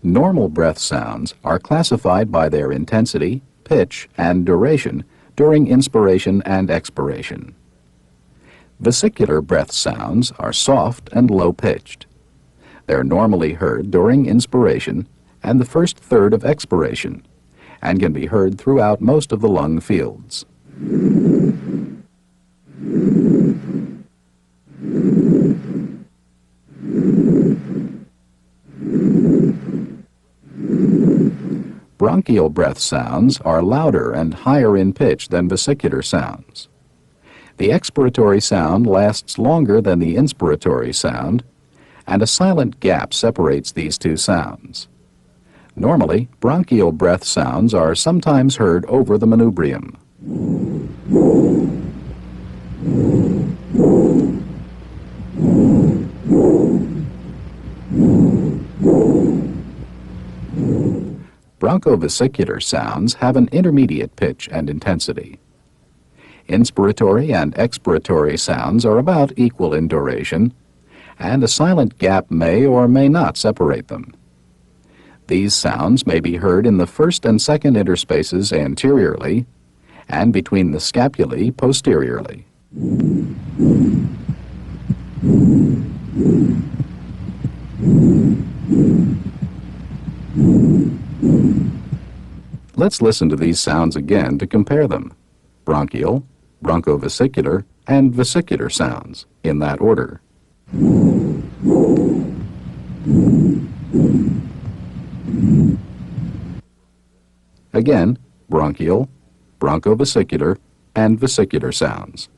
Normal breath sounds are classified by their intensity, pitch, and duration during inspiration and expiration. Vesicular breath sounds are soft and low-pitched. They're normally heard during inspiration and the first third of expiration, and can be heard throughout most of the lung fields. Bronchial breath sounds are louder and higher in pitch than vesicular sounds. The expiratory sound lasts longer than the inspiratory sound, and a silent gap separates these two sounds. Normally, bronchial breath sounds are sometimes heard over the manubrium. Bronchovesicular sounds have an intermediate pitch and intensity. Inspiratory and expiratory sounds are about equal in duration, and a silent gap may or may not separate them. These sounds may be heard in the first and second interspaces anteriorly and between the scapulae posteriorly. Let's listen to these sounds again to compare them: bronchial, bronchovesicular, and vesicular sounds, in that order. Again, bronchial, bronchovesicular, and vesicular sounds.